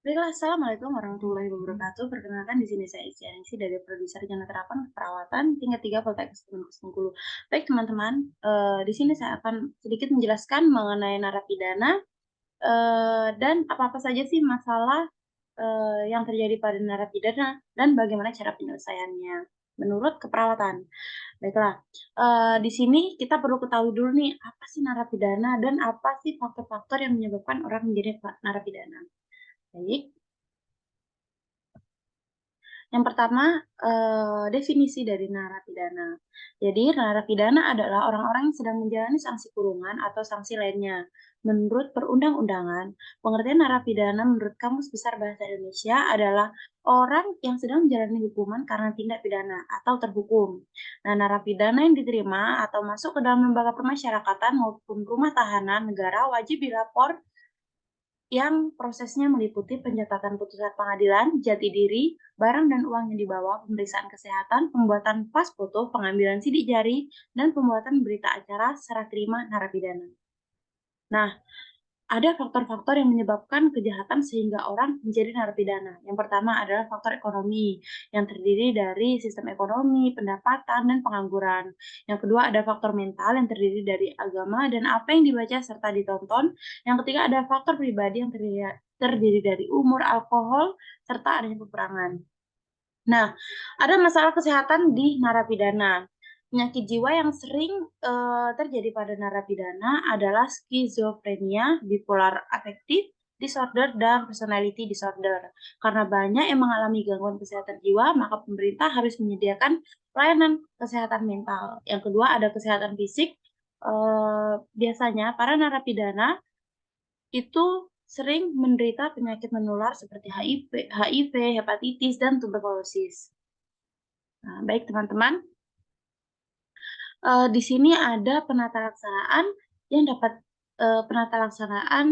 Baiklah, assalamualaikum warahmatullahi wabarakatuh. Perkenalkan di sini saya Isyaningsi dari Prodi Sarjana Terapan Keperawatan tingkat 3 Poltekkes Bengkulu. Baik teman-teman, di sini saya akan sedikit menjelaskan mengenai narapidana dan apa-apa saja sih masalah yang terjadi pada narapidana dan bagaimana cara penyelesaiannya menurut keperawatan. Baiklah, di sini kita perlu ketahui dulu nih apa sih narapidana dan apa sih faktor-faktor yang menyebabkan orang menjadi narapidana. Baik. Yang pertama, definisi dari narapidana. Jadi, narapidana adalah orang-orang yang sedang menjalani sanksi kurungan atau sanksi lainnya. Menurut perundang-undangan, pengertian narapidana menurut Kamus Besar Bahasa Indonesia adalah orang yang sedang menjalani hukuman karena tindak pidana atau terhukum. Nah, narapidana yang diterima atau masuk ke dalam lembaga pemasyarakatan maupun rumah tahanan negara wajib dilapor yang prosesnya meliputi pencatatan putusan pengadilan, jati diri, barang dan uang yang dibawa, pemeriksaan kesehatan, pembuatan pas foto, pengambilan sidik jari, dan pembuatan berita acara serah terima narapidana. Nah, ada faktor-faktor yang menyebabkan kejahatan sehingga orang menjadi narapidana. Yang pertama adalah faktor ekonomi, yang terdiri dari sistem ekonomi, pendapatan, dan pengangguran. Yang kedua ada faktor mental yang terdiri dari agama dan apa yang dibaca serta ditonton. Yang ketiga ada faktor pribadi yang terdiri dari umur, alkohol, serta adanya peperangan. Nah, ada masalah kesehatan di narapidana. Penyakit jiwa yang sering, terjadi pada narapidana adalah skizofrenia, bipolar affective disorder, dan personality disorder. Karena banyak yang mengalami gangguan kesehatan jiwa, maka pemerintah harus menyediakan pelayanan kesehatan mental. Yang kedua ada kesehatan fisik, biasanya para narapidana itu sering menderita penyakit menular seperti HIV, hepatitis, dan tuberkulosis. Nah, baik teman-teman, di sini ada penata laksanaan yang dapat penata laksanaan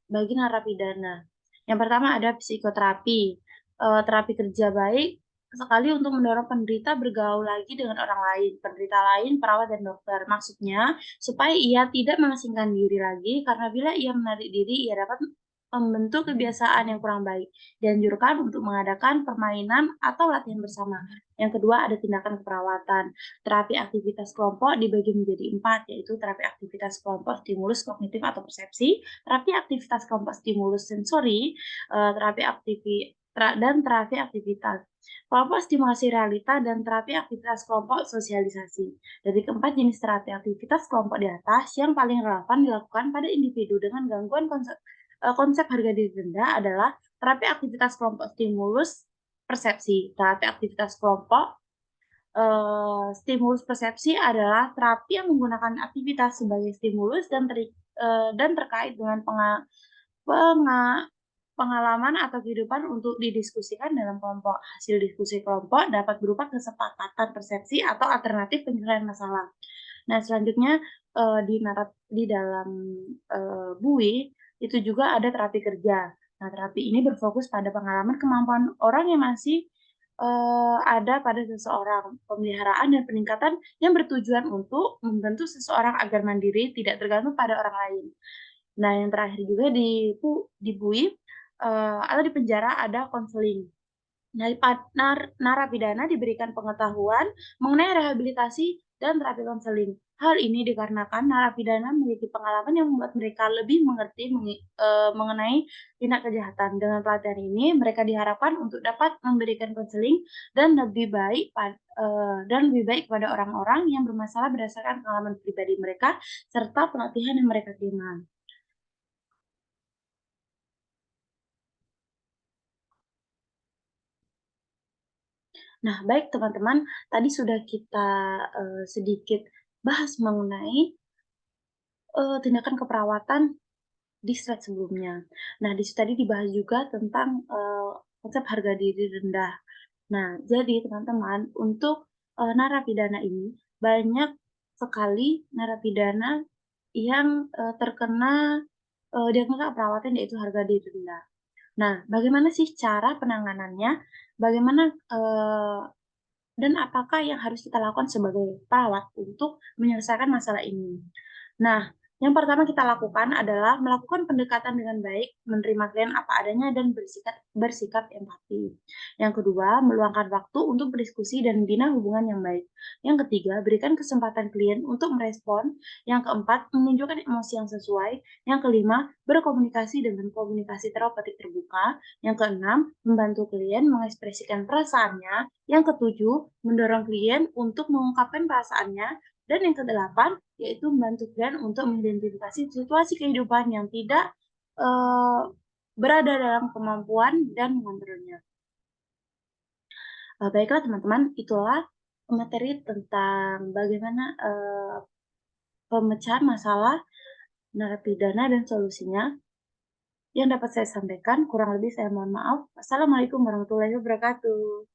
bagi narapidana. Yang pertama ada psikoterapi, terapi kerja baik sekali untuk mendorong penderita bergaul lagi dengan orang lain, penderita lain, perawat, dan dokter. Maksudnya, supaya ia tidak mengasingkan diri lagi, karena bila ia menarik diri, ia dapat membentuk kebiasaan yang kurang baik. Dianjurkan untuk mengadakan permainan atau latihan bersama. Yang kedua, ada tindakan keperawatan. Terapi aktivitas kelompok dibagi menjadi 4, yaitu terapi aktivitas kelompok stimulus kognitif atau persepsi, terapi aktivitas kelompok stimulus sensori, dan terapi aktivitas kelompok stimulasi realita, dan terapi aktivitas kelompok sosialisasi. Dari keempat jenis terapi aktivitas kelompok di atas, yang paling relevan dilakukan pada individu dengan gangguan konsep harga diri rendah adalah terapi aktivitas kelompok stimulus persepsi. Terapi aktivitas kelompok stimulus persepsi adalah terapi yang menggunakan aktivitas sebagai stimulus dan terkait dengan penga pengalaman atau kehidupan untuk didiskusikan dalam kelompok. Hasil diskusi kelompok dapat berupa kesepakatan persepsi atau alternatif penyelesaian masalah. Nah, selanjutnya, di dalam, BUI, itu juga ada terapi kerja. Nah, terapi ini berfokus pada pengalaman kemampuan orang yang masih ada pada seseorang, pemeliharaan dan peningkatan yang bertujuan untuk membantu seseorang agar mandiri, tidak tergantung pada orang lain. Nah, yang terakhir juga di BUI, atau di penjara ada konseling. Narapidana diberikan pengetahuan mengenai rehabilitasi dan terapi konseling. Hal ini dikarenakan narapidana memiliki pengalaman yang membuat mereka lebih mengerti mengenai tindak kejahatan. Dengan pelatihan ini, mereka diharapkan untuk dapat memberikan konseling dan lebih baik kepada orang-orang yang bermasalah berdasarkan pengalaman pribadi mereka serta pelatihan yang mereka terima. Nah, baik teman-teman, tadi sudah kita, sedikit bahas mengenai, tindakan keperawatan di slide sebelumnya. Nah, di situ tadi dibahas juga tentang, konsep harga diri rendah. Nah, jadi teman-teman, untuk, narapidana ini, banyak sekali narapidana yang, terkena, diagnosa keperawatan yaitu harga diri rendah. Nah, bagaimana sih cara penanganannya? Bagaimana, dan apakah yang harus kita lakukan sebagai perawat untuk menyelesaikan masalah ini? Nah, Yang pertama kita lakukan adalah melakukan pendekatan dengan baik, menerima klien apa adanya dan bersikap empati. Yang kedua, meluangkan waktu untuk berdiskusi dan membina hubungan yang baik. Yang ketiga, berikan kesempatan klien untuk merespon. Yang keempat, menunjukkan emosi yang sesuai. Yang kelima, berkomunikasi dengan komunikasi terapeutik terbuka. Yang keenam, membantu klien mengekspresikan perasaannya. Yang ketujuh, mendorong klien untuk mengungkapkan perasaannya. Dan yang kedelapan, yaitu membantu klien untuk mengidentifikasi situasi kehidupan yang tidak, berada dalam kemampuan dan mengontrolnya. Baiklah teman-teman, itulah materi tentang bagaimana, pemecahan masalah narapidana dan solusinya yang dapat saya sampaikan, kurang lebih saya mohon maaf. Wassalamualaikum warahmatullahi wabarakatuh.